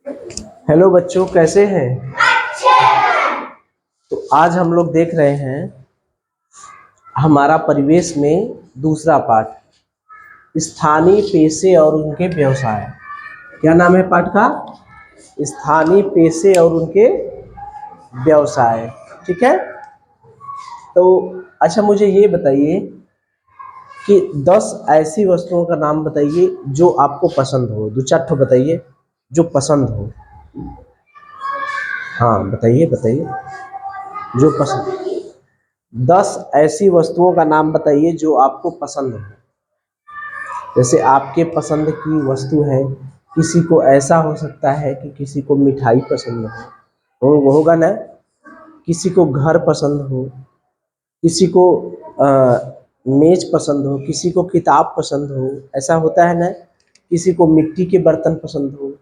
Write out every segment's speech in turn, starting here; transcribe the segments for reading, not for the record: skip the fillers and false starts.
Hello बच्चों, कैसे हैं? तो आज हम लोग देख रहे हैं हमारा परिवेश में दूसरा पाठ, स्थानीय पेशे और उनके व्यवसाय। क्या नाम है पाठ का? स्थानीय पेशे और उनके व्यवसाय। ठीक है। तो अच्छा, मुझे ये बताइए कि 10 ऐसी वस्तुओं का नाम बताइए जो आपको पसंद हो। दो चार ठो बताइए जो पसंद हो। हाँ, बताइए बताइए जो पसंद। 10 ऐसी वस्तुओं का नाम बताइए जो आपको पसंद हो। जैसे आपके पसंद की वस्तु है, किसी को ऐसा हो सकता है कि किसी को मिठाई पसंद हो, वो होगा ना। किसी को घर पसंद हो, किसी को मेज पसंद हो, किसी को किताब पसंद हो, ऐसा होता है ना। किसी को मिट्टी के बर्तन पसंद हो,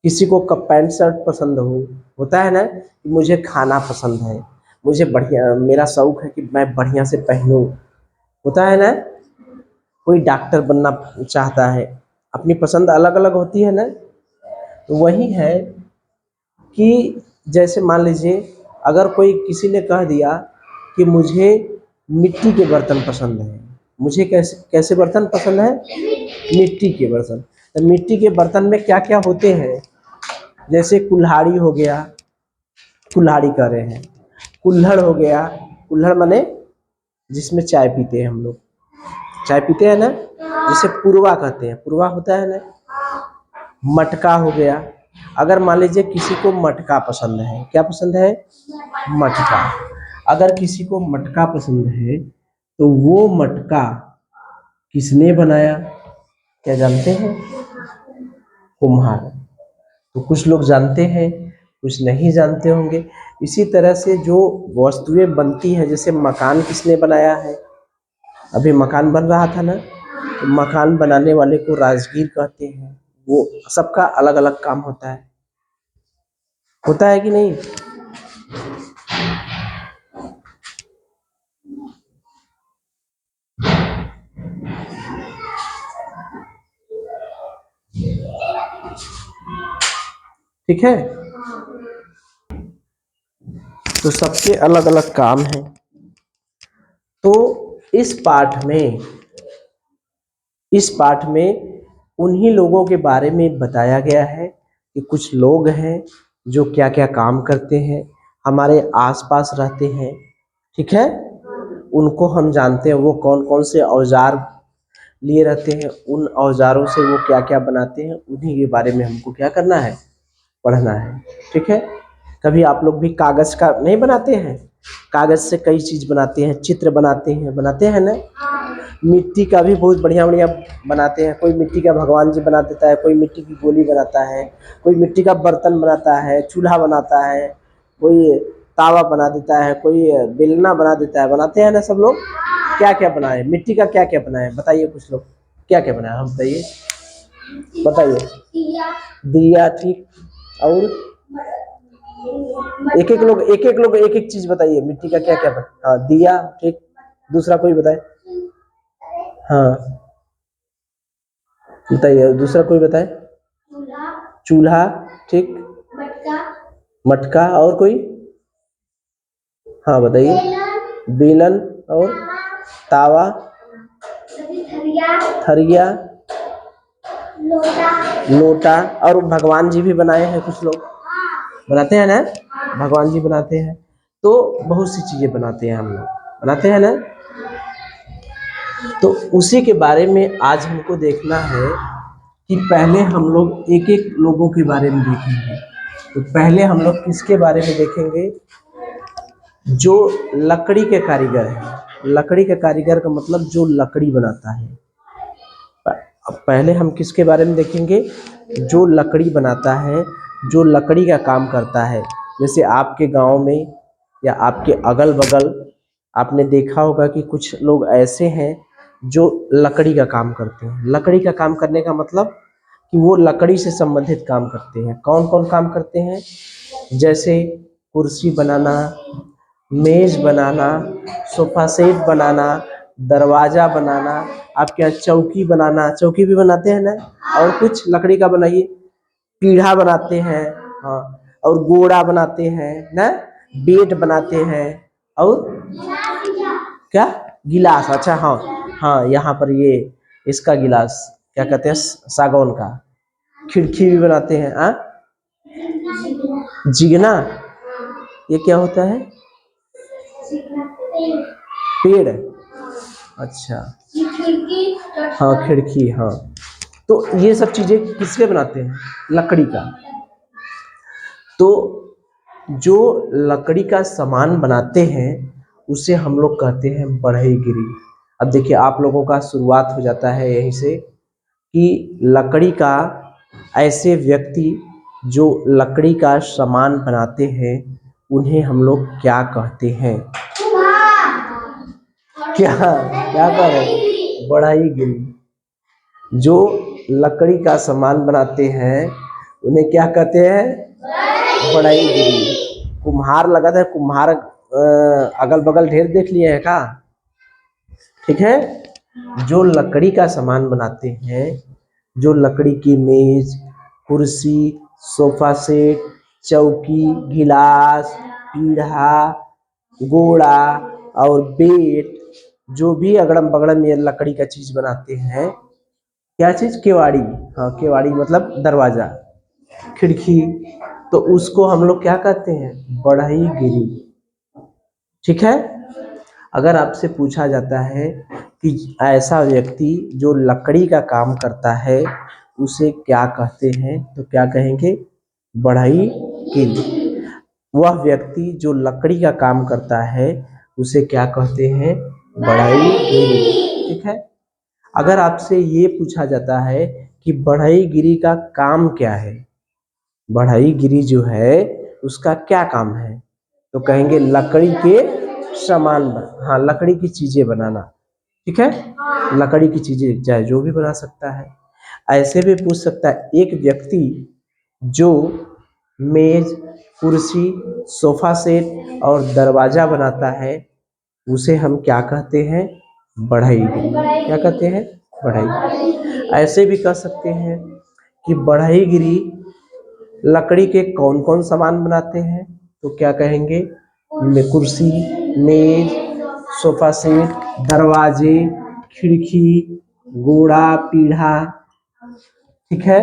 किसी को कप पैंट शर्ट पसंद हो। होता है ना कि मुझे खाना पसंद है, मुझे बढ़िया, मेरा शौक है कि मैं बढ़िया से पहनूं। होता है ना। कोई डॉक्टर बनना चाहता है, अपनी पसंद अलग अलग होती है ना। तो वही है कि जैसे मान लीजिए, अगर कोई किसी ने कह दिया कि मुझे मिट्टी के बर्तन पसंद है, मुझे कैसे कैसे बर्तन पसंद है? मिट्टी के बर्तन। तो मिट्टी के बर्तन में क्या क्या होते हैं? जैसे कुल्हाड़ी हो गया, कुल्हाड़ी कह रहे हैं, कुल्हड़ हो गया। कुल्हड़ माने जिसमें चाय पीते हैं हम लोग, चाय पीते हैं ना, जिसे पुरवा कहते हैं, पुरवा होता है ना। मटका हो गया। अगर मान लीजिए किसी को मटका पसंद है, क्या पसंद है? मटका। अगर किसी को मटका पसंद है तो वो मटका किसने बनाया? क्या जानते हैं? कुम्हार। तो कुछ लोग जानते हैं, कुछ नहीं जानते होंगे। इसी तरह से जो वस्तुएं बनती हैं, जैसे मकान किसने बनाया है? अभी मकान बन रहा था ना, तो मकान बनाने वाले को राजगीर कहते हैं। वो सबका अलग अलग काम होता है कि नहीं? ठीक है। तो सबके अलग अलग काम हैं। तो इस पाठ में इस पाठ में उन्हीं लोगों के बारे में बताया गया है कि कुछ लोग हैं जो क्या क्या काम करते हैं, हमारे आसपास रहते हैं। ठीक है। उनको हम जानते हैं, वो कौन कौन से औजार लिए रहते हैं, उन औजारों से वो क्या क्या बनाते हैं, उन्हीं के बारे में हमको क्या करना है? पढ़ना है। ठीक है। कभी आप लोग भी कागज का नहीं बनाते हैं? कागज से कई चीज बनाते हैं, चित्र बनाते हैं ना। मिट्टी का भी बहुत बढ़िया बढ़िया बनाते हैं। कोई मिट्टी का भगवान जी बना देता है, कोई मिट्टी की गोली बनाता है, कोई मिट्टी का बर्तन बनाता है, चूल्हा बनाता है, कोई तावा बना देता है, कोई बेलना बना देता है। बनाते हैं ना सब लोग। क्या क्या बनाए? मिट्टी का क्या क्या बनाए बताइए? कुछ लोग क्या क्या बनाया, हम बताइए, बताइए। दिया, ठीक। और एक एक चीज बताइए, मिट्टी का क्या क्या बना। हाँ, दिया, ठीक। दूसरा कोई बताए। हाँ, बताइए दूसरा कोई बताए। चूल्हा, ठीक। मटका और कोई? हाँ, बताइए। बेलन और तावा, थरिया, लोटा। और भगवान जी भी बनाए हैं, कुछ लोग बनाते हैं ना, भगवान जी बनाते हैं। तो बहुत सी चीजें बनाते हैं हम लोग, बनाते हैं ना। तो उसी के बारे में आज हमको देखना है कि पहले हम लोग एक एक लोगों के बारे में देखेंगे। तो पहले हम लोग किसके बारे में देखेंगे? जो लकड़ी के कारीगर हैं। लकड़ी के कारीगर का मतलब जो लकड़ी बनाता है। अब पहले हम किसके बारे में देखेंगे? जो लकड़ी बनाता है, जो लकड़ी का काम करता है। जैसे आपके गांव में या आपके अगल बगल आपने देखा होगा कि कुछ लोग ऐसे हैं जो लकड़ी का काम करते हैं। लकड़ी का काम करने का मतलब कि वो लकड़ी से संबंधित काम करते हैं। कौन कौन काम करते हैं? जैसे कुर्सी बनाना, मेज बनाना, सोफा सेट बनाना, दरवाजा बनाना, आपके यहाँ चौकी बनाना, चौकी भी बनाते हैं ना। और कुछ लकड़ी का बनाइए। पीढ़ा बनाते हैं, हाँ, और गोड़ा बनाते हैं ना, बेट बनाते हैं, और क्या, गिलास, अच्छा हाँ, हाँ यहाँ पर ये इसका गिलास क्या कहते हैं, सागौन का। खिड़की भी बनाते हैं, जिगना, ये क्या होता है, पेड़, अच्छा, हाँ खिड़की, हाँ। तो ये सब चीजें किसके बनाते हैं, लकड़ी का। तो जो लकड़ी का सामान बनाते हैं उसे हम लोग कहते हैं बढ़ईगिरी। अब देखिए आप लोगों का शुरुआत हो जाता है यहीं से कि लकड़ी का, ऐसे व्यक्ति जो लकड़ी का सामान बनाते हैं उन्हें हम लोग क्या कहते हैं, क्या क्या कह रहे हैं, बढ़ईगिरी। जो लकड़ी का सामान बनाते हैं उन्हें क्या कहते हैं, बढ़ईगिरी। कुम्हार लगा था, कुम्हार अगल बगल ढेर देख लिए हैं का, ठीक है। जो लकड़ी का सामान बनाते हैं, जो लकड़ी की मेज, कुर्सी, सोफा सेट, चौकी, गिलास, पीढ़ा, गोड़ा और बेट, जो भी अगड़म बगड़म ये लकड़ी का चीज बनाते हैं, क्या चीज, केवाड़ी, हाँ केवाड़ी मतलब दरवाजा, खिड़की, तो उसको हम लोग क्या कहते हैं, बढ़ईगिरी, ठीक है। अगर आपसे पूछा जाता है कि ऐसा व्यक्ति जो लकड़ी का काम करता है उसे क्या कहते हैं, तो क्या कहेंगे, बढ़ईगिरी। वह व्यक्ति जो लकड़ी का काम करता है उसे क्या कहते हैं, बढ़ईगिरी, ठीक है। अगर आपसे ये पूछा जाता है कि बढ़ईगिरी का काम क्या है, बढ़ईगिरी जो है उसका क्या काम है, तो कहेंगे लकड़ी के सामान हाँ लकड़ी की चीजें बनाना, ठीक है। लकड़ी की चीजें चाहे जो भी बना सकता है। ऐसे भी पूछ सकता है एक व्यक्ति जो मेज, कुर्सी, सोफा सेट और दरवाजा बनाता है उसे हम क्या कहते हैं, बढ़ईगिरी, क्या कहते हैं, बढ़ईगिरी। ऐसे भी कह सकते हैं कि बढ़ईगिरी लकड़ी के कौन कौन सामान बनाते हैं, तो क्या कहेंगे, कुर्सी, मेज, सोफा सेट, दरवाजे, खिड़की, गोड़ा, पीढ़ा, ठीक है,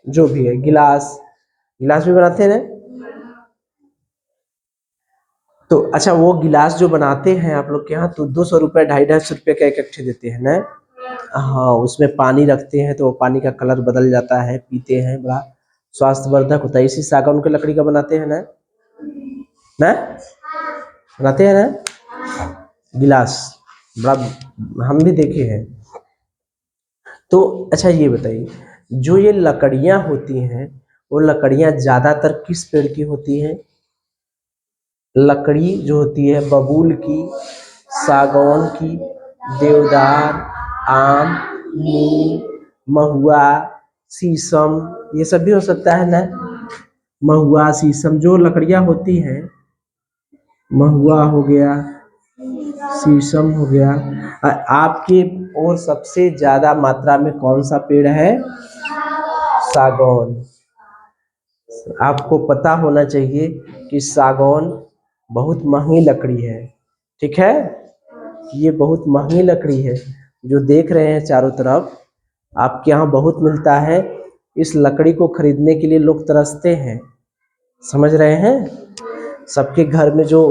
जो भी है, गिलास, गिलास भी बनाते हैं ना। तो अच्छा वो गिलास जो बनाते हैं आप लोग के यहाँ, तो 200 रुपये, 250-250 रुपये का इकट्ठे देते हैं ना, हाँ उसमें पानी रखते हैं तो वो पानी का कलर बदल जाता है, पीते हैं, बड़ा स्वास्थ्यवर्धक होता है। इसी सागौन के लकड़ी का बनाते हैं ना बनाते हैं ना गिलास, बड़ा हम भी देखे हैं। तो अच्छा ये बताइए, जो ये लकड़ियाँ होती हैं वो लकड़ियाँ ज़्यादातर किस पेड़ की होती हैं, लकड़ी जो होती है बबूल की, सागौन की, देवदार, आम, नीम, महुआ, शीशम, ये सब भी हो सकता है ना। महुआ, शीशम जो लकड़ियाँ होती हैं, महुआ हो गया, शीशम हो गया। आपके और सबसे ज्यादा मात्रा में कौन सा पेड़ है, सागौन। आपको पता होना चाहिए कि सागौन बहुत महंगी लकड़ी है, ठीक है, ये बहुत महंगी लकड़ी है। जो देख रहे हैं चारों तरफ आपके यहाँ बहुत मिलता है, इस लकड़ी को खरीदने के लिए लोग तरसते हैं, समझ रहे हैं। सबके घर में जो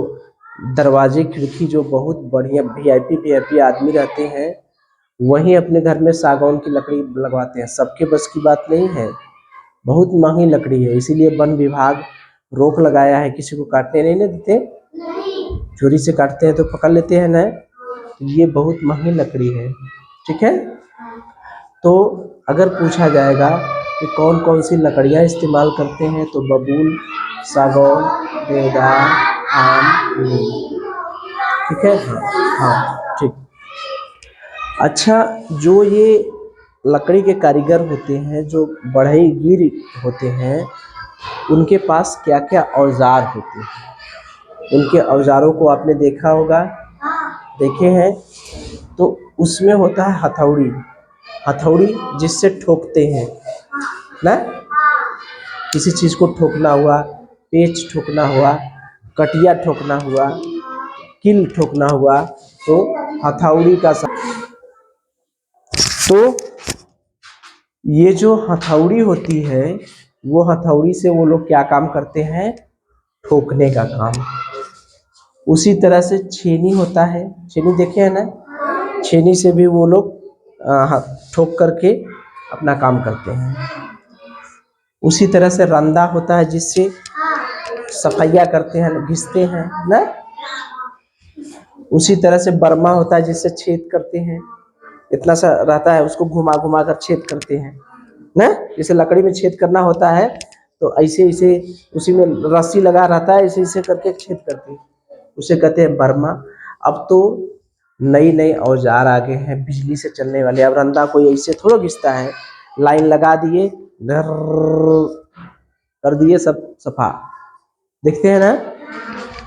दरवाजे खिड़की जो बहुत बढ़िया वीआईपी आदमी रहते हैं वही अपने घर में सागौन की लकड़ी लगवाते हैं, सबके बस की बात नहीं है, बहुत महंगी लकड़ी है। इसीलिए वन विभाग रोक लगाया है, किसी को काटने नहीं ना देते, चोरी से काटते हैं तो पकड़ लेते हैं ना। तो ये बहुत महंगी लकड़ी है, ठीक है। तो अगर पूछा जाएगा कि कौन कौन सी लकड़ियाँ इस्तेमाल करते हैं, तो बबूल, सागौन, देवदार, आम, नीम, ठीक है, हाँ हाँ ठीक। अच्छा जो ये लकड़ी के कारीगर होते हैं, जो बढ़ईगीर होते हैं, उनके पास क्या क्या औजार होते हैं, उनके औजारों को आपने देखा होगा, देखे हैं। तो उसमें होता है हथौड़ी, हथौड़ी जिससे ठोकते हैं ना, किसी चीज़ को ठोकना हुआ, पेच ठोकना हुआ, कटिया ठोकना हुआ, किल ठोकना हुआ, तो हथौड़ी का तो ये जो हथौड़ी होती है, वो हथौड़ी से वो लोग क्या काम करते हैं, ठोकने का काम। उसी तरह से छेनी होता है, छेनी देखे हैं ना, छेनी से भी वो लोग ठोक करके अपना काम करते हैं। उसी तरह से रंदा होता है, जिससे सफाइया करते हैं, घिसते हैं ना। उसी तरह से बर्मा होता है, जिससे छेद करते हैं, इतना सा रहता है, उसको घुमा घुमा कर छेद करते हैं ना। जैसे लकड़ी में छेद करना होता है, तो ऐसे ऐसे उसी में रस्सी लगा रहता है, ऐसे ऐसे करके छेद करते हैं, उसे कहते हैं बर्मा। अब तो नई नई औजार आ गए हैं बिजली से चलने वाले। अब रंदा कोई ऐसे थोड़ा घिसता है, लाइन लगा दिए, धर कर दिए, सब सफा, देखते हैं ना।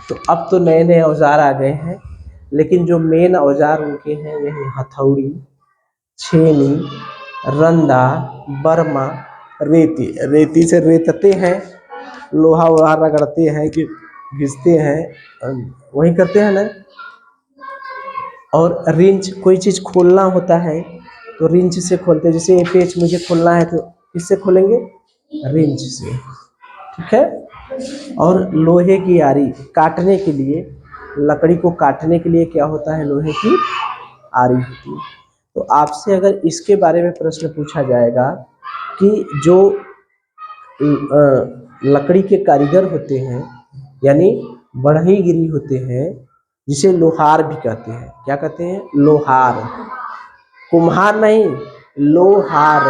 तो अब तो नए नए औजार आ गए हैं, लेकिन जो मेन औजार उनके हैं यही हथौड़ी, छेनी, रंदा, बर्मा, रेती। रेती से रेतते हैं, लोहा वोहा रगड़ते हैं कि घिसते हैं, वही करते हैं ना। और रिंच, कोई चीज़ खोलना होता है तो रिंच से खोलते हैं। जैसे ये पेच मुझे खोलना है तो किससे खोलेंगे, रिंच से, ठीक है। और लोहे की आरी काटने के लिए, लकड़ी को काटने के लिए क्या होता है, लोहे की आरी होती है। तो आपसे अगर इसके बारे में प्रश्न पूछा जाएगा कि जो लकड़ी के कारीगर होते हैं, यानी बढ़ईगिरी होते हैं, जिसे लोहार भी कहते हैं, क्या कहते हैं, लोहार, कुम्हार नहीं, लोहार,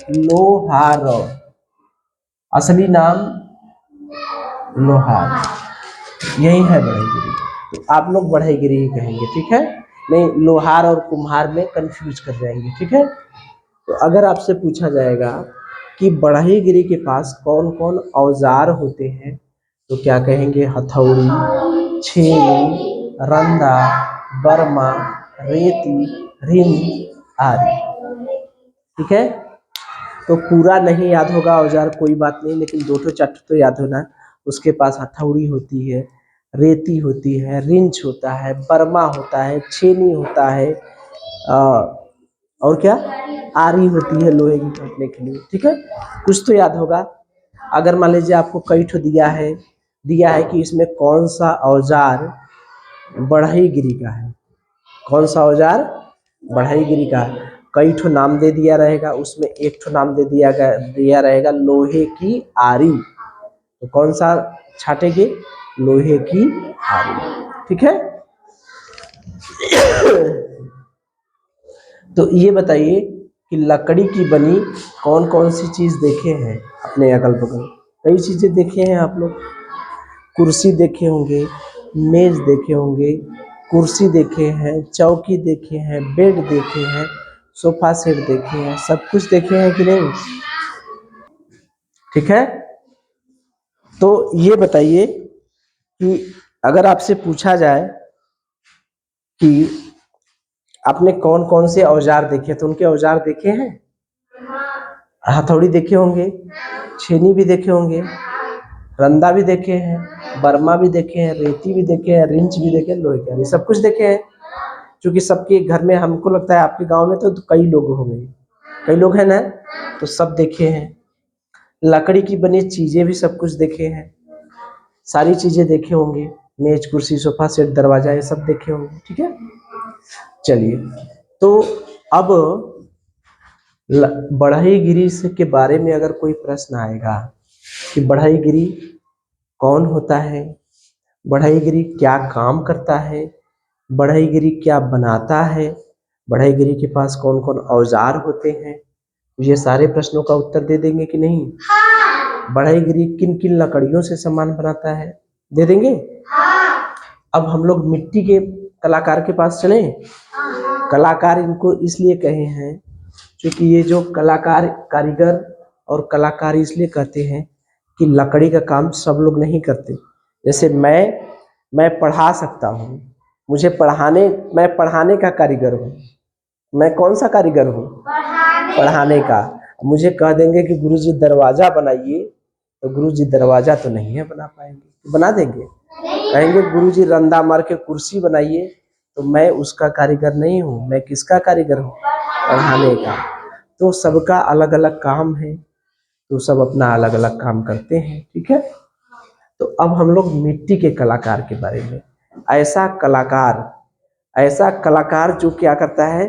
लोहार, असली नाम लोहार, यही है बढ़ईगिरी। तो आप लोग बढ़ईगिरी ही कहेंगे, ठीक है, नहीं लोहार और कुम्हार में कंफ्यूज कर जाएंगे, ठीक है। तो अगर आपसे पूछा जाएगा कि बढ़ईगिरी के पास कौन कौन औजार होते हैं, तो क्या कहेंगे, हथौड़ी, छेनी, रंदा, बर्मा, रेती, रिंच आदि, ठीक है। तो पूरा नहीं याद होगा औजार, कोई बात नहीं, लेकिन दो ठो चार ठो तो याद होना। उसके पास हथौड़ी होती है, रेती होती है, रिंच होता है, बर्मा होता है, छेनी होता है, और क्या, आरी होती है लोहे की काटने के लिए, ठीक है। कुछ तो याद होगा। अगर मान लीजिए आपको कई ठो दिया है कि इसमें कौन सा औजार बढ़ईगिरी का है, कौन सा औजार बढ़ईगिरी का है, कई ठो नाम दे दिया रहेगा, उसमें एक ठो नाम दे दिया रहेगा लोहे की आरी। तो कौन सा छाटेंगे, लोहे की आरी, ठीक है। तो ये बताइए कि लकड़ी की बनी कौन कौन सी चीज देखे हैं अपने अगल बगल, कई चीजें देखे हैं आप लोग। कुर्सी देखे होंगे, मेज देखे होंगे, कुर्सी देखे हैं, चौकी देखे हैं, बेड देखे हैं, सोफा सेट देखे हैं, सब कुछ देखे हैं कि नहीं, ठीक है। तो ये बताइए कि अगर आपसे पूछा जाए कि आपने कौन कौन से औजार देखे, तो उनके औजार देखे हैं, हथौड़ी देखे होंगे, छेनी भी देखे होंगे, रंदा भी देखे हैं, बर्मा भी देखे हैं, रेती भी देखे हैं, रिंच भी देखे हैं, लोहे के, सब कुछ देखे हैं। क्योंकि सबके घर में, हमको लगता है आपके गांव में तो कई लोग होंगे, कई लोग हैं ना, तो सब देखे हैं। लकड़ी की बनी चीजें भी सब कुछ देखे हैं, सारी चीजें देखे होंगे, मेज, कुर्सी, सोफा सेट, दरवाजा, ये सब देखे होंगे, ठीक है। चलिए, तो अब बढ़ईगिरी से के बारे में अगर कोई प्रश्न आएगा कि बढ़ईगिरी कौन होता है, बढ़ईगिरी क्या काम करता है, बढ़ईगिरी क्या बनाता है, बढ़ईगिरी के पास कौन कौन औजार होते हैं, ये सारे प्रश्नों का उत्तर दे देंगे कि नहीं। बढ़ईगिरी किन किन लकड़ियों से सामान बनाता है, दे देंगे। अब हम लोग मिट्टी के कलाकार के पास चले। कलाकार इनको इसलिए कहे हैं क्योंकि ये जो कलाकार, कारीगर और कलाकार इसलिए कहते हैं कि लकड़ी का काम सब लोग नहीं करते। जैसे मैं पढ़ा सकता हूँ, मुझे मैं पढ़ाने का कारीगर हूँ। मैं कौन सा कारीगर हूँ, पढ़ाने का। मुझे कह देंगे कि गुरुजी दरवाजा बनाइए, तो गुरुजी दरवाजा तो नहीं है बना पाएंगे, तो बना देंगे? कहेंगे गुरुजी रंदा मार के कुर्सी बनाइए, तो मैं उसका कारीगर नहीं हूँ, मैं किसका कारीगर हूँ? पढ़ाने का। तो सबका अलग अलग काम है, तो सब अपना अलग अलग काम करते हैं, ठीक है। तो अब हम लोग मिट्टी के कलाकार के बारे में, ऐसा कलाकार जो क्या करता है,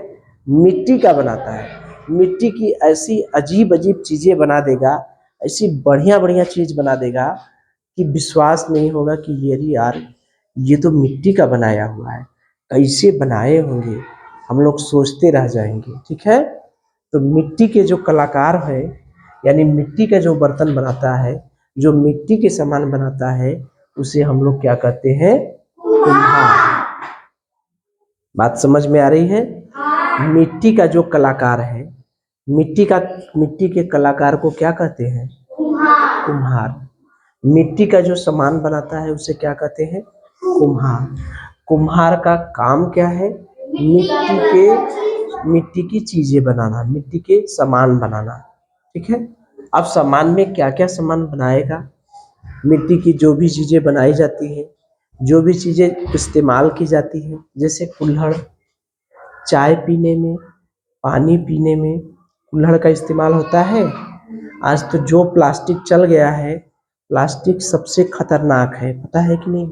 मिट्टी का बनाता है, मिट्टी की ऐसी अजीब अजीब चीजें बना देगा, ऐसी बढ़िया बढ़िया चीज बना देगा कि विश्वास नहीं होगा कि ये यार ये तो मिट्टी का बनाया हुआ है, कैसे बनाए होंगे, हम लोग सोचते रह जाएंगे, ठीक है। तो मिट्टी के जो कलाकार है, यानी मिट्टी का जो बर्तन बनाता है, जो मिट्टी के सामान बनाता है, उसे हम लोग क्या कहते हैं? कुम्हार। बात समझ में आ रही है? मिट्टी का जो कलाकार है, मिट्टी के कलाकार को क्या कहते हैं? कुम्हार। मिट्टी का जो सामान बनाता है उसे क्या कहते हैं? कुम्हार। कुम्हार का काम क्या है? मिट्टी की चीजें बनाना, मिट्टी के सामान बनाना, ठीक है। अब सामान में क्या क्या सामान बनाएगा? मिट्टी की जो भी चीजें बनाई जाती है, जो भी चीजें इस्तेमाल की जाती है, जैसे कुल्हड़, चाय पीने में, पानी पीने में कुल्हड़ का इस्तेमाल होता है। आज तो जो प्लास्टिक चल गया है, प्लास्टिक सबसे खतरनाक है, पता है कि नहीं?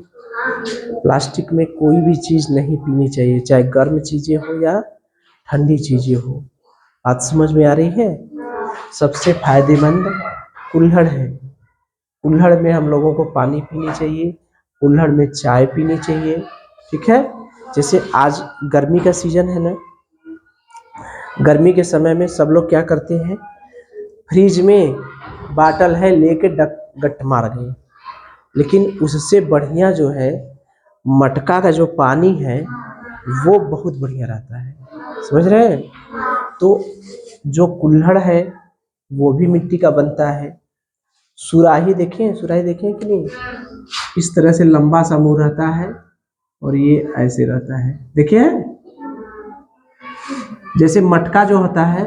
प्लास्टिक में कोई भी चीज़ नहीं पीनी चाहिए, चाहे गर्म चीज़ें हो या ठंडी चीज़ें हो। बात समझ में आ रही है? सबसे फायदेमंद कुल्हड़ है। कुल्हड़ में हम लोगों को पानी पीनी चाहिए, कुल्हड़ में चाय पीनी चाहिए, ठीक है। जैसे आज गर्मी का सीजन है ना, गर्मी के समय में सब लोग क्या करते हैं, फ्रिज में बाटल है लेके गट मार गए, लेकिन उससे बढ़िया जो है मटका का जो पानी है वो बहुत बढ़िया रहता है, समझ रहे हैं? तो जो कुल्हड़ है वो भी मिट्टी का बनता है। सुराही देखें, सुराही देखें कि नहीं? इस तरह से लंबा सा मुंह रहता है और ये ऐसे रहता है, देखिए। जैसे मटका जो होता है,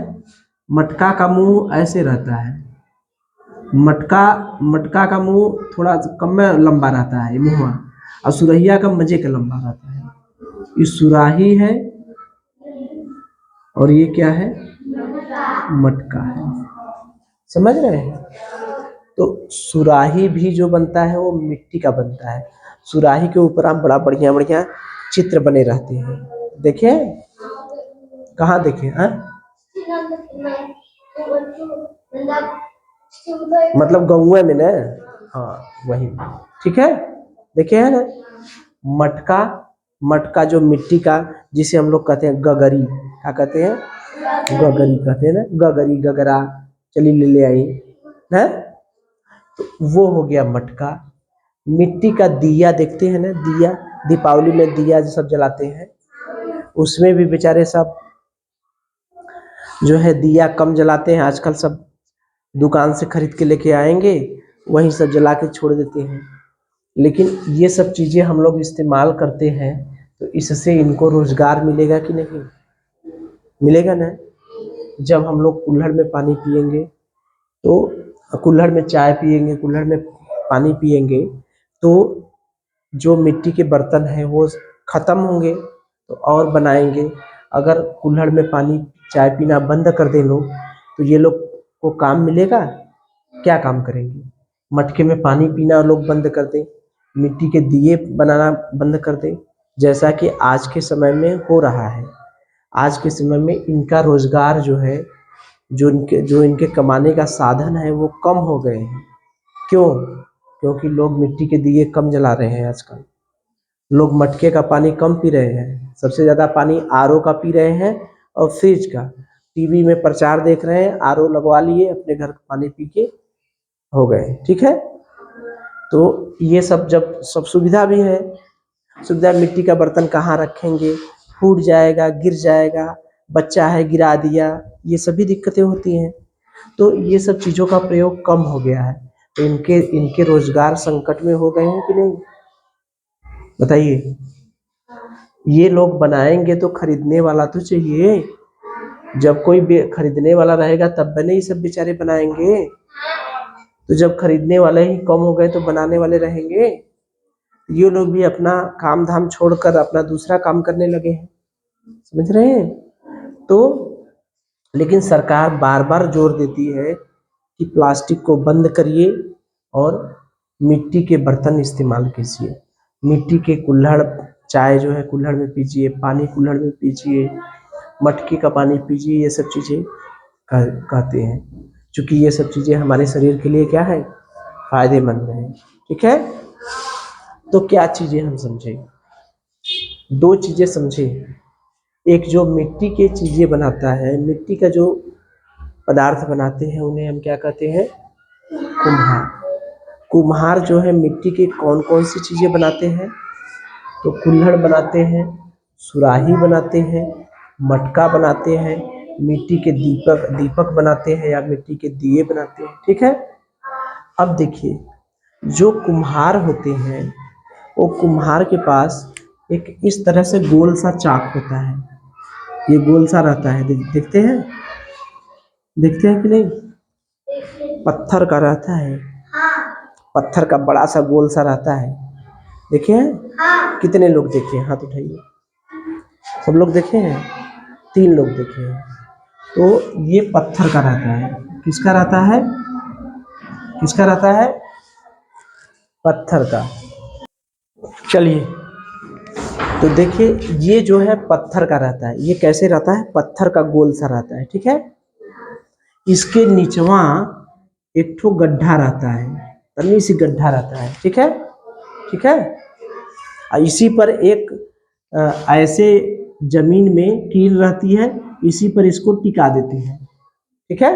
मटका का मुंह ऐसे रहता है, मटका का मुंह थोड़ा कम में लंबा रहता है मुंह, और सुरहिया का मजे का लंबा रहता है। ये सुराही है और ये क्या है? मटका है, समझ रहे हैं? तो सुराही भी जो बनता है वो मिट्टी का बनता है। सुराही के ऊपर आप बड़ा बढ़िया बढ़िया चित्र बने रहते हैं, देखे? कहाँ देखे? हाँ, मतलब गौए में ना, हाँ वही, ठीक है, देखे है ना। मटका, मटका जो मिट्टी का, जिसे हम लोग कहते हैं गगरी, क्या कहते हैं? गगरी कहते हैं ना, गगरी, गगरा, चली ले आई है, तो वो हो गया मटका। मिट्टी का दिया देखते हैं ना, दिया, दीपावली में दिया जो सब जलाते हैं, उसमें भी बेचारे सब जो है दिया कम जलाते हैं, आजकल सब दुकान से खरीद के लेके आएंगे, वहीं सब जला के छोड़ देते हैं। लेकिन ये सब चीज़ें हम लोग इस्तेमाल करते हैं, तो इससे इनको रोजगार मिलेगा कि नहीं? मिलेगा ना। जब हम लोग कुल्हड़ में पानी पिएंगे, तो कुल्हड़ में चाय पिएंगे, कुल्हड़ में पानी पिएंगे, तो जो मिट्टी के बर्तन हैं वो ख़त्म होंगे, तो और बनाएंगे। अगर कुल्हड़ में पानी चाय पीना बंद कर दें लोग, तो ये लोग को काम मिलेगा? क्या काम करेंगे? मटके में पानी पीना लोग बंद कर दें, मिट्टी के दिए बनाना बंद कर दें, जैसा कि आज के समय में हो रहा है। आज के समय में इनका रोजगार जो है, जो इनके कमाने का साधन है वो कम हो गए हैं। क्यों? क्योंकि लोग मिट्टी के दिए कम जला रहे हैं आजकल, लोग मटके का पानी कम पी रहे हैं, सबसे ज़्यादा पानी आरओ का पी रहे हैं और फ्रिज का। टीवी में प्रचार देख रहे हैं, आरओ लगवा लिए, अपने घर का पानी पी के हो गए, ठीक है। तो ये सब जब सब सुविधा भी है, सुविधा, मिट्टी का बर्तन कहाँ रखेंगे, फूट जाएगा, गिर जाएगा, बच्चा है गिरा दिया, ये सभी दिक्कतें होती हैं। तो ये सब चीज़ों का प्रयोग कम हो गया है, तो इनके रोजगार संकट में हो गए हैं कि नहीं? बताइए। ये लोग बनाएंगे तो खरीदने वाला तो चाहिए, जब कोई खरीदने वाला रहेगा तब बने ये सब बेचारे बनाएंगे। तो जब खरीदने वाले ही कम हो गए तो बनाने वाले रहेंगे? ये लोग भी अपना काम धाम छोड़कर अपना दूसरा काम करने लगे हैं, समझ रहे हैं? तो लेकिन सरकार बार बार जोर देती है कि प्लास्टिक को बंद करिए और मिट्टी के बर्तन इस्तेमाल कीजिए, मिट्टी के कुल्हड़, चाय जो है कुल्हड़ में पीजिए, पानी कुल्हड़ में पीजिए, मटके का पानी पीजिए, ये सब चीज़ें कहते हैं, क्योंकि ये सब चीज़ें हमारे शरीर के लिए क्या है, फायदेमंद है। ठीक है, तो क्या चीज़ें हम समझे, दो चीज़ें समझे। एक जो मिट्टी के चीज़ें बनाता है, मिट्टी का जो पदार्थ बनाते हैं उन्हें हम क्या कहते हैं, कुम्हार। कुम्हार जो है मिट्टी के कौन कौन सी चीज़ें बनाते हैं, तो कुल्हड़ बनाते हैं, सुराही बनाते हैं, मटका बनाते हैं, मिट्टी के दीपक बनाते हैं या मिट्टी के दिए बनाते हैं। ठीक है, अब देखिए जो कुम्हार होते हैं वो कुम्हार के पास एक इस तरह से गोल सा चाक होता है, ये गोल सा रहता है, देखते हैं, देखते हैं कि नहीं, पत्थर का रहता है, पत्थर का बड़ा सा गोल सा रहता है, देखे हैं? कितने लोग देखे हैं, हाथ उठाइए। सब लोग देखे हैं? 3 लोग देखे हैं। तो ये पत्थर का रहता है, किसका रहता है, किसका रहता है, पत्थर का। चलिए तो देखिए ये जो है पत्थर का रहता है, ये कैसे रहता है, पत्थर का गोल सा रहता है। ठीक है, इसके नीचवा एक ठो गड्ढा रहता है, तनी सी गड्ढा रहता है। ठीक है, ठीक है, इसी पर एक ऐसे जमीन में कील रहती है, इसी पर इसको टिका देते हैं। ठीक है,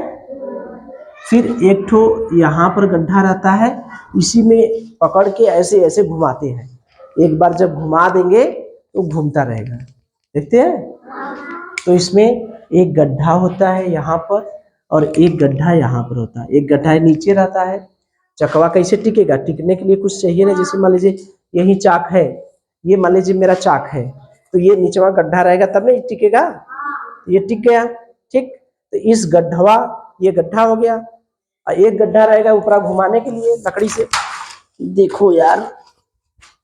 फिर एक ठो यहाँ पर गड्ढा रहता है, इसी में पकड़ के ऐसे ऐसे घुमाते हैं, एक बार जब घुमा देंगे तो घूमता रहेगा, देखते हैं? तो इसमें एक गड्ढा होता है यहाँ पर और एक गड्ढा यहाँ पर होता है, एक गड्ढा नीचे रहता है। चकवा कैसे टिकेगा, टिकने के लिए कुछ चाहिए ना, जैसे मान लीजिए यही चाक है, ये मान लीजिए मेरा चाक है, तो ये नीचवा गड्ढा रहेगा तब नहीं टिकेगा, ये टिक गया। ठीक, तो इस गड्ढवा, ये गड्ढा हो गया, और एक गड्ढा रहेगा ऊपर घुमाने के लिए लकड़ी से, देखो यार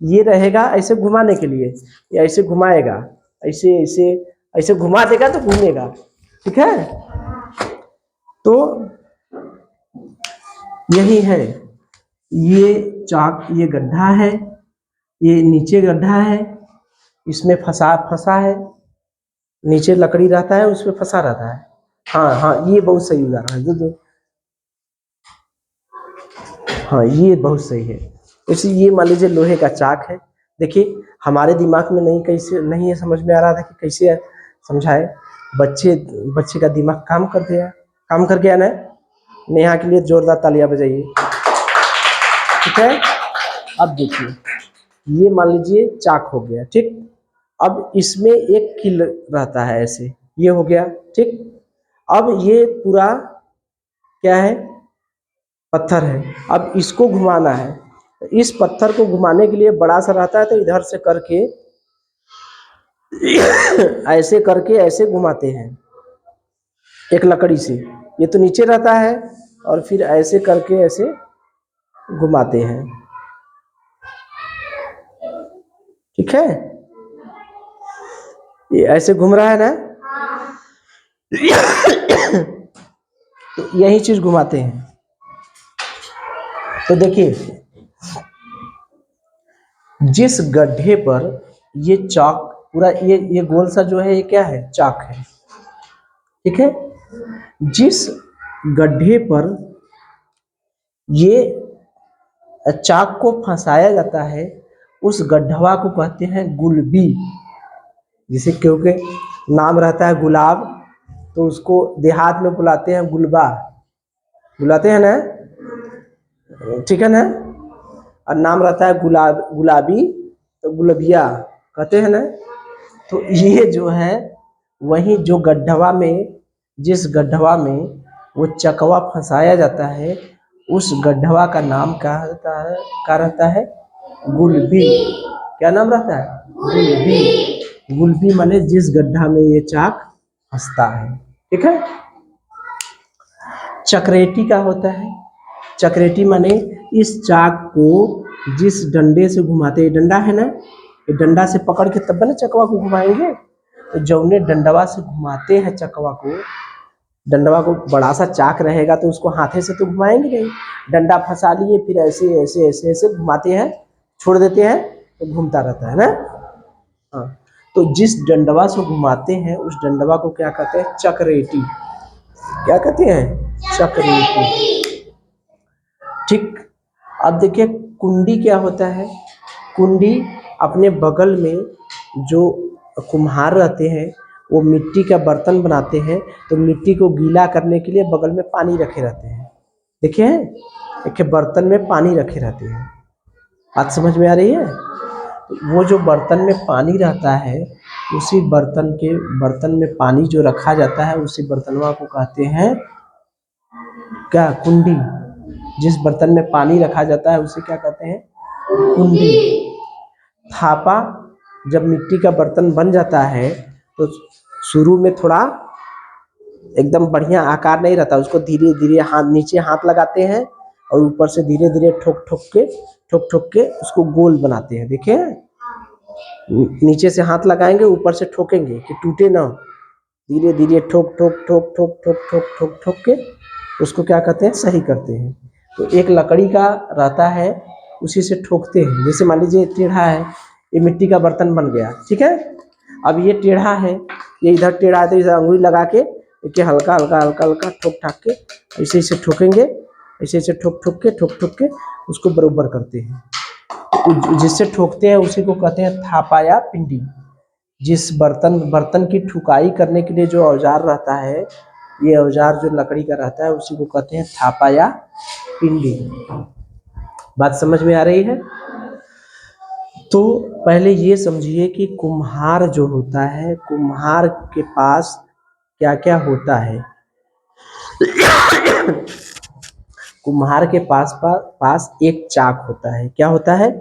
ये रहेगा ऐसे घुमाने के लिए, या ऐसे घुमाएगा, ऐसे ऐसे ऐसे घुमा देगा तो घूमेगा। ठीक है, तो यही है, ये चाक, ये गड्ढा है, ये नीचे गड्ढा है, इसमें फंसा है, नीचे लकड़ी रहता है उसमें फंसा रहता है। हाँ हाँ, ये बहुत सही उदाहरण है, दो हाँ ये बहुत सही है। इसी ये मान लीजिए लोहे का चाक है, देखिए हमारे दिमाग में नहीं, कैसे नहीं है समझ में आ रहा था कि कैसे समझाए, बच्चे का दिमाग काम कर गया ना। नेहा के लिए जोरदार तालियां बजाइए। ठीक है, अब देखिए ये मान लीजिए चाक हो गया। ठीक, अब इसमें एक कील रहता है ऐसे, ये हो गया। ठीक, अब ये पूरा क्या है, पत्थर है, अब इसको घुमाना है, इस पत्थर को घुमाने के लिए बड़ा सा रहता है, तो इधर से करके ऐसे करके ऐसे घुमाते हैं एक लकड़ी से, ये तो नीचे रहता है, और फिर ऐसे करके ऐसे घुमाते हैं। ठीक है, ये ऐसे घूम रहा है ना, तो यही चीज घुमाते हैं। तो देखिए जिस गड्ढे पर ये चाक पूरा, ये गोल सा जो है ये क्या है, चाक है। ठीक है, जिस गड्ढे पर ये चाक को फंसाया जाता है उस गड्ढवा को कहते हैं गुलबी। जिसे क्योंकि नाम रहता है गुलाब, तो उसको देहात में बुलाते हैं गुलबा, बुलाते हैं ना, ठीक है ना, और नाम रहता है गुलाबी, तो गुलबिया कहते हैं ना। तो ये जो है वही जो गड्ढवा में, जिस गड्ढवा में वो चकवा फंसाया जाता है उस गड्ढवा का नाम क्या रहता है, गुलबी। क्या नाम रहता है, गुलबी। गुलबी माने जिस गड्ढा में ये चाक फंसता है। ठीक है, चक्रेटी का होता है, चक्रेटी माने इस चाक को जिस डंडे से घुमाते, ये डंडा है ना, ये डंडा से पकड़ के तब ना चकवा को घुमाएंगे। तो जौने डंडवा से घुमाते हैं चकवा को, डंडवा को बड़ा सा चाक रहेगा तो उसको हाथे से तो घुमाएंगे नहीं, डंडा फंसा लिए फिर ऐसे ऐसे ऐसे ऐसे घुमाते हैं, छोड़ देते हैं तो घूमता रहता है ना। हाँ, तो जिस डंडवा से घुमाते हैं उस डंडवा को क्या कहते हैं? चक्रेटी। क्या कहते हैं? चक्रेटी। ठीक। अब देखिए कुंडी क्या होता है? कुंडी अपने बगल में जो कुम्हार रहते हैं वो मिट्टी का बर्तन बनाते हैं, तो मिट्टी को गीला करने के लिए बगल में पानी रखे रहते हैं। देखिए एक बर्तन में पानी रखे रहते हैं, बात समझ में आ रही है? तो वो जो बर्तन में पानी रहता है, उसी बर्तन में पानी जो रखा जाता है उसी बर्तनवा को कहते हैं क्या? कुंडी। जिस बर्तन में पानी रखा जाता है उसे क्या कहते हैं? कुंडी। थापा जब मिट्टी का बर्तन बन जाता है तो शुरू में थोड़ा एकदम बढ़िया आकार नहीं रहता, उसको धीरे धीरे नीचे हाथ लगाते हैं और ऊपर से धीरे धीरे ठोक ठोक के उसको गोल बनाते हैं। देखिए नीचे से हाथ लगाएंगे, ऊपर से ठोकेंगे कि टूटे ना, धीरे धीरे ठोक के उसको क्या कहते हैं? सही करते हैं। तो एक लकड़ी का रहता है, उसी से ठोकते हैं। जैसे मान लीजिए टेढ़ा है, ये मिट्टी का बर्तन बन गया, ठीक है। अब ये टेढ़ा है, ये इधर टेढ़ा है तो इधर अंगुली लगा के देखिए हल्का हल्का ठोक ठाक के ऐसे ऐसे ठोकेंगे, ऐसे ऐसे ठोक के उसको बराबर करते हैं। जिससे ठोकते हैं उसी को कहते हैं थापा या पिंडी। जिस बर्तन की ठुकाई करने के लिए जो औजार रहता है, ये औजार जो लकड़ी का रहता है उसी को कहते हैं थापा या पिंडी। बात समझ में आ रही है? तो पहले ये समझिए कि कुम्हार जो होता है, कुम्हार के पास क्या क्या होता है। कुम्हार के पास एक चाक होता है। क्या होता है?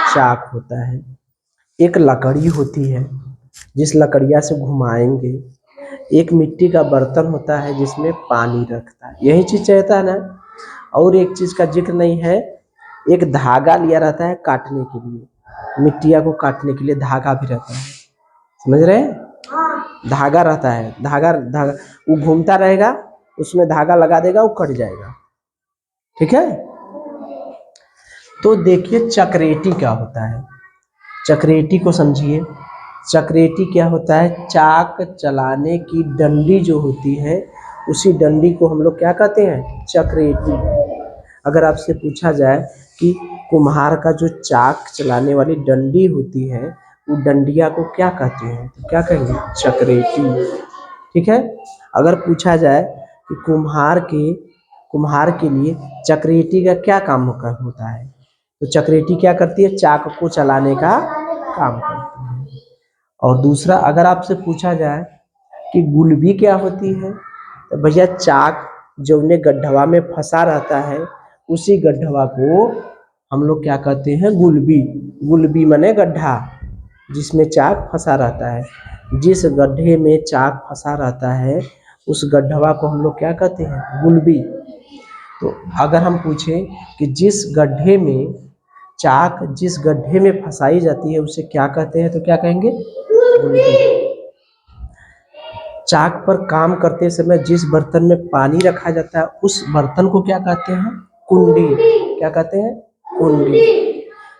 चाक होता है। एक लकड़ी होती है जिस लकड़िया से घुमाएंगे। एक मिट्टी का बर्तन होता है जिसमें पानी रखता है। यही चीज चाहता है ना। और एक चीज का जिक्र नहीं है, एक धागा लिया रहता है काटने के लिए, मिट्टिया को काटने के लिए धागा भी रहता है। समझ रहे हैं? धागा रहता है, धागा वो घूमता रहेगा, उसमें धागा लगा देगा, वो कट जाएगा। ठीक है। तो देखिए चक्रेटी क्या होता है। चक्रेटी को समझिए। चक्रेटी क्या होता है? चाक चलाने की डंडी जो होती है, उसी डंडी को हम लोग क्या कहते हैं? चक्रेटी। अगर आपसे पूछा जाए कि कुम्हार का जो चाक चलाने वाली डंडी होती है, वो डंडिया को क्या कहते हैं, तो क्या कहेंगे? चक्रेटी। ठीक है। अगर पूछा जाए कि कुम्हार के लिए चक्रेटी का क्या काम होता है, तो चक्रेटी क्या करती है? चाक को चलाने का काम करती है। और दूसरा अगर आपसे पूछा जाए कि गुलबी क्या होती है, तो भैया चाक जो उन्हें गड्ढवा में फंसा रहता है, उसी गड्ढवा को हम लोग क्या कहते हैं? गुलबी। गुलबी माने गड्ढा जिसमें चाक फंसा रहता है। जिस गड्ढे में चाक फंसा रहता है उस गड्ढवा को हम लोग क्या कहते हैं? गुलबी। तो अगर हम पूछें कि जिस गड्ढे में फंसाई जाती है उसे क्या कहते हैं, तो क्या कहेंगे? गुलबी। चाक पर काम करते समय जिस बर्तन में पानी रखा जाता है उस बर्तन को क्या कहते हैं? कुंडी। क्या कहते हैं? कुंडी।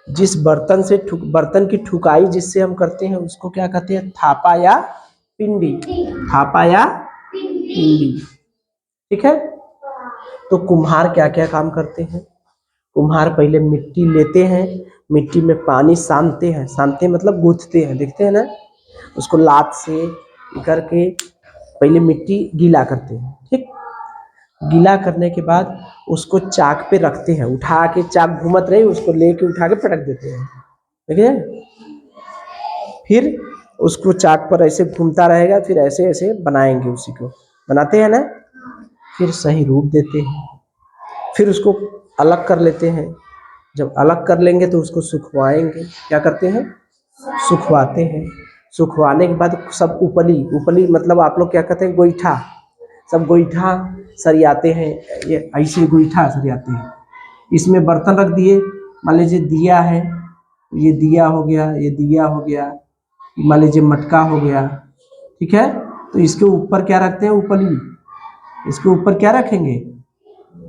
जिस बर्तन की ठुकाई जिससे हम करते हैं उसको क्या कहते हैं? थापा या पिंडी। थापा या पिंडी। ठीक है। तो कुम्हार क्या क्या काम करते हैं? कुम्हार पहले मिट्टी लेते हैं, मिट्टी में पानी सानते मतलब गूंथते हैं, देखते हैं ना, उसको लात से करके पहले मिट्टी गीला करते हैं। ठीक। गीला करने के बाद उसको चाक पे रखते हैं, उठा के चाक घूमत रही उसको लेके उठा के पटक देते हैं। देखिए फिर उसको चाक पर ऐसे घूमता रहेगा, फिर ऐसे ऐसे बनाएंगे, उसी को बनाते हैं ना, फिर सही रूप देते हैं, फिर उसको अलग कर लेते हैं। जब अलग कर लेंगे तो उसको सुखवाएंगे। क्या करते हैं? सुखवाते हैं। सुखवाने के बाद सब उपली मतलब आप लोग क्या कहते हैं? गोईठा। सब गोईठा सरियाते हैं, ये ऐसे गोईठा सरियाते हैं। इसमें बर्तन रख दिए, मान लीजिए दिया है, ये दिया हो गया, ये दिया हो गया, मान लीजिए मटका हो गया, ठीक है। तो इसके ऊपर क्या रखते हैं, ऊपरी, इसके ऊपर क्या रखेंगे,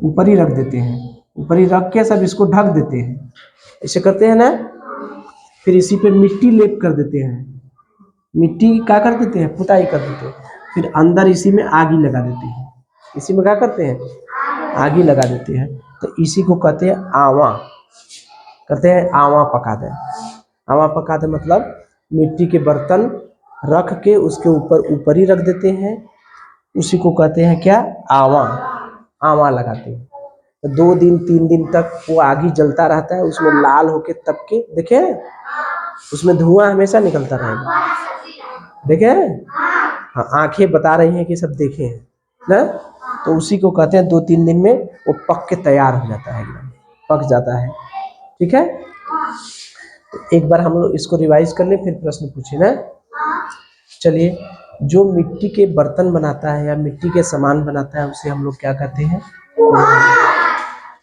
ऊपर ही रख देते हैं, ऊपर ही रख के सब इसको ढक देते हैं, ऐसे करते हैं ना। फिर इसी पे मिट्टी लेप कर देते हैं, मिट्टी क्या कर देते हैं, पुताई कर देते हैं। फिर अंदर इसी में आगी लगा देते हैं, इसी में क्या करते हैं, आगी लगा देते हैं। तो इसी को कहते हैं आवा, कहते हैं आवा पका दे। आवा पका दे मतलब मिट्टी के बर्तन रख के उसके ऊपर ही रख देते हैं, उसी को कहते हैं क्या, आवा, आवा लगाते हैं। तो 2 दिन 3 दिन तक वो आगी जलता रहता है, उसमें लाल होके तब के देखे, उसमें धुआं हमेशा निकलता रहेगा, देखे। हाँ, आंखें बता रही हैं कि सब देखे हैं ना। तो उसी को कहते हैं 2-3 दिन में वो पक के तैयार हो जाता है, एकदम पक जाता है, ठीक है। तो एक बार हम लोग इसको रिवाइज कर ले, फिर प्रश्न पूछे ना। चलिए, जो मिट्टी के बर्तन बनाता है या मिट्टी के सामान बनाता है उसे हम लोग क्या कहते हैं,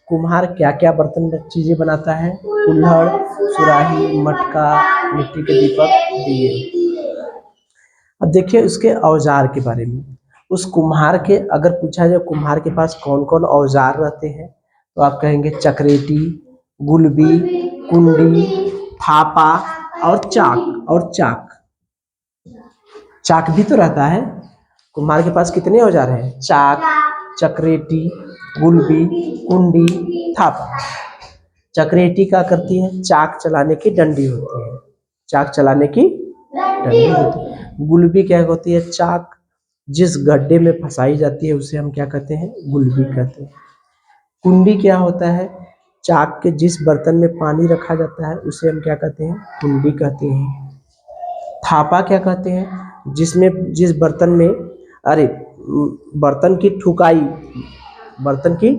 कुम्हार। क्या क्या बर्तन चीजें बनाता है, कुल्हड़, सुराही, मटका, मिट्टी के दीपक, दिए। अब देखिए उसके औजार के बारे में। उस कुम्हार के अगर पूछा जाए कुम्हार के पास कौन कौन औजार रहते हैं, तो आप कहेंगे चक्रेटी, गुलबी, कुंडी, थापा और चाक। और चाक, चाक भी तो रहता है। कुम्हार के पास कितने औजार हैं, चाक, चक्रेटी, गुलबी, कुंडी, थापा। चक्रेटी क्या करती है, चाक चलाने की डंडी होती है, चाक चलाने की डंडी होती है। गुलबी क्या होती है, चाक जिस गड्ढे में फंसाई जाती है उसे हम क्या कहते हैं, गुलबी कहते हैं। कुंडी क्या होता है, चाक के जिस बर्तन में पानी रखा जाता है उसे हम क्या कहते हैं, कुंडी कहते हैं। थापा क्या कहते हैं, जिसमें जिस बर्तन में, अरे बर्तन की ठुकाई, बर्तन की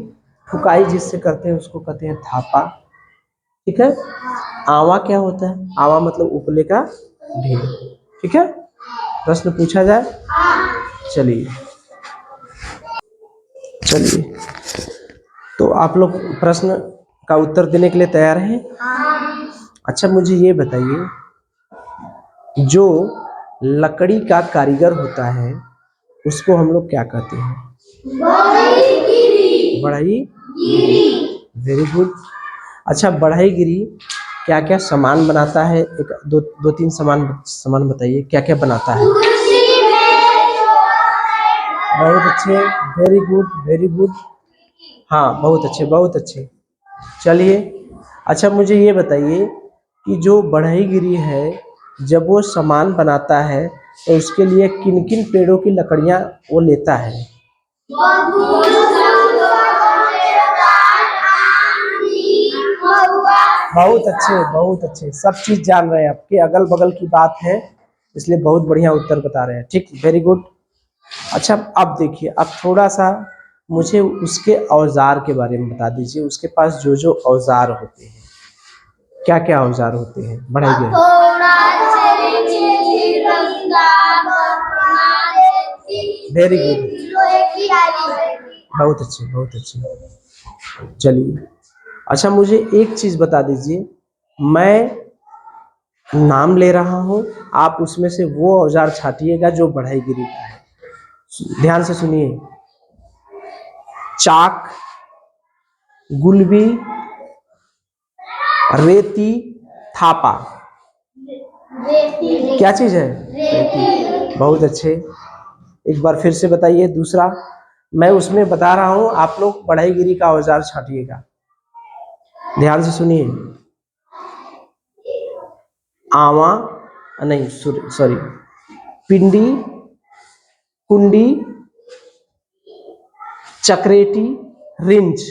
ठुकाई जिससे करते हैं उसको कहते हैं थापा, ठीक है। आवा क्या होता है, आवा मतलब उपले का ढेर, ठीक है। प्रश्न पूछा जाए, चलिए चलिए, तो आप लोग प्रश्न का उत्तर देने के लिए तैयार हैं। अच्छा मुझे ये बताइए, जो लकड़ी का कारीगर होता है उसको हम लोग क्या कहते हैं, बढ़ई, वेरी गुड। अच्छा बढ़ईगिरी क्या क्या सामान बनाता है, एक दो तीन सामान बताइए, क्या क्या बनाता है। बहुत अच्छे, वेरी गुड वेरी गुड, हाँ बहुत अच्छे बहुत अच्छे। चलिए, अच्छा मुझे ये बताइए कि जो बढ़ईगिरी है जब वो सामान बनाता है तो उसके लिए किन किन पेड़ों की लकड़ियाँ वो लेता है। बहुत अच्छे, सब चीज जान रहे हैं, आपके अगल बगल की बात है इसलिए बहुत बढ़िया उत्तर बता रहे हैं, ठीक, वेरी गुड। अच्छा अब देखिए, अब थोड़ा सा मुझे उसके औजार के बारे में बता दीजिए, उसके पास जो जो औजार होते हैं, क्या क्या औजार होते हैं बढ़ाइए। वेरी गुड, बहुत अच्छे बहुत अच्छे। चलिए, अच्छा मुझे एक चीज बता दीजिए, मैं नाम ले रहा हूँ, आप उसमें से वो औजार छाटिएगा जो बढ़ईगिरी का है। ध्यान से सुनिए, चाक, गुलबी, रेती, थापा। क्या चीज है, रेती, बहुत अच्छे। एक बार फिर से बताइए दूसरा, मैं उसमें बता रहा हूँ, आप लोग बढ़ईगिरी का औजार छाटिएगा, ध्यान से सुनिए। आवा, नहीं सॉरी, पिंडी, कुंडी, चक्रेटी, रिंच,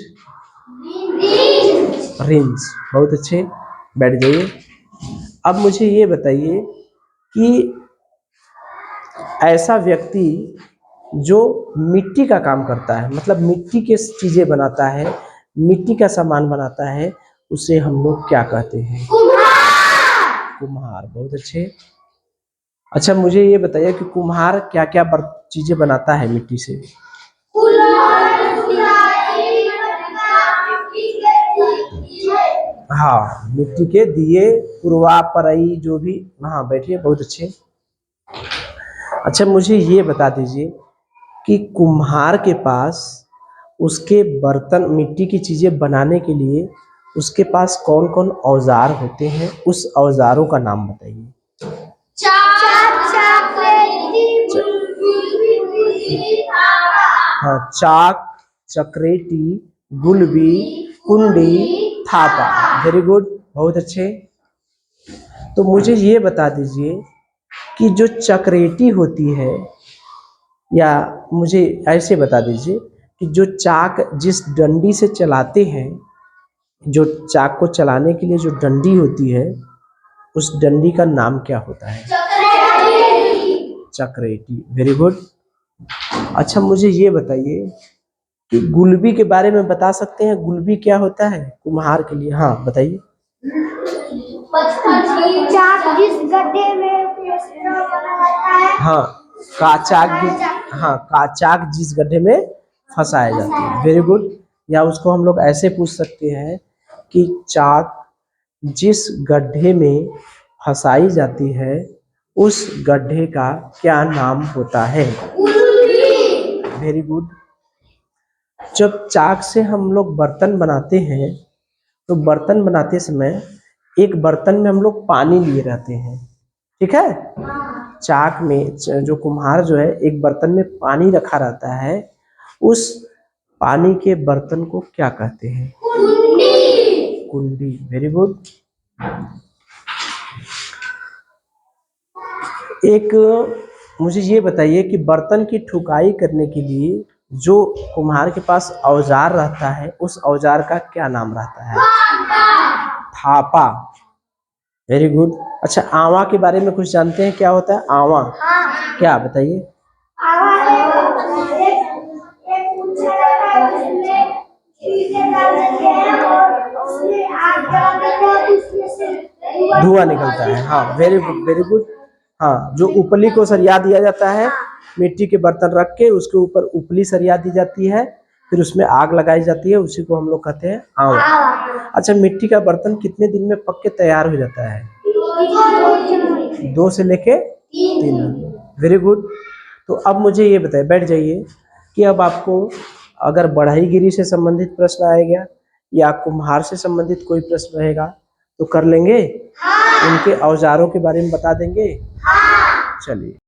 रिंच, बहुत अच्छे, बैठ जाइए। अब मुझे ये बताइए कि ऐसा व्यक्ति जो मिट्टी का काम करता है, मतलब मिट्टी के चीजें बनाता है, मिट्टी का सामान बनाता है, उसे हम लोग क्या कहते हैं, कुम्हार, बहुत अच्छे। अच्छा मुझे ये बताइए कि कुम्हार क्या क्या चीजें बनाता है मिट्टी से। हाँ, मिट्टी के दिए, पुरवा, परई, जो भी। हाँ बैठिए, बहुत अच्छे। अच्छा मुझे ये बता दीजिए कि कुम्हार के पास उसके बर्तन, मिट्टी की चीजें बनाने के लिए उसके पास कौन कौन औजार होते हैं, उस औजारों का नाम बताइए। हाँ, चाक, चक्रेटी, गुलबी, कुंडी, थापा। वेरी गुड, बहुत अच्छे। तो मुझे ये बता दीजिए कि जो चक्रेटी होती है, या मुझे ऐसे बता दीजिए कि जो चाक जिस डंडी से चलाते हैं, जो चाक को चलाने के लिए जो डंडी होती है, उस डंडी का नाम क्या होता है? चक्रेटी। Very good. अच्छा मुझे ये बताइए कि गुलबी के बारे में बता सकते हैं, गुलबी क्या होता है कुम्हार के लिए? हाँ बताइए। चाक जिस गड्ढे में हाँ, काचाक जिस गड्ढे में फंसाया जाता है। Very good. या उसको हम लोग ऐसे पूछ सकते हैं कि चाक जिस गड्ढे में फंसाई जाती है, उस गड्ढे का क्या नाम होता है? Very good. जब चाक से हम लोग बर्तन बनाते हैं, तो बर्तन बनाते समय एक बर्तन में हम लोग पानी लिए रहते हैं, ठीक है? चाक में जो कुम्हार जो है, एक बर्तन में पानी रखा रहता है, उस पानी के बर्तन को क्या कहते हैं? कुंडी। Very good. एक मुझे ये बताइए कि बर्तन की ठुकाई करने के लिए जो कुम्हार के पास औजार रहता है, उस औजार का क्या नाम रहता है? थापा। Very good. अच्छा आवा के बारे में कुछ जानते हैं, क्या होता है आवा? क्या बताइए। धुआं निकलता है। हाँ वेरी गुड, वेरी गुड। हाँ, जो उपली को सरिया दिया जाता है, मिट्टी के बर्तन रख के उसके ऊपर उपली सरिया दी जाती है, फिर उसमें आग लगाई जाती है, उसी को हम लोग कहते हैं आवा। अच्छा मिट्टी का बर्तन कितने दिन में पक के तैयार हो जाता है? 2 से लेके 3 दिन। Very good. तो अब मुझे ये बताइए, बैठ जाइए, कि अब आपको अगर बढ़ईगिरी से संबंधित प्रश्न आएगा या कुम्हार से संबंधित कोई प्रश्न रहेगा तो कर लेंगे? उनके औजारों के बारे में बता देंगे? चलिए।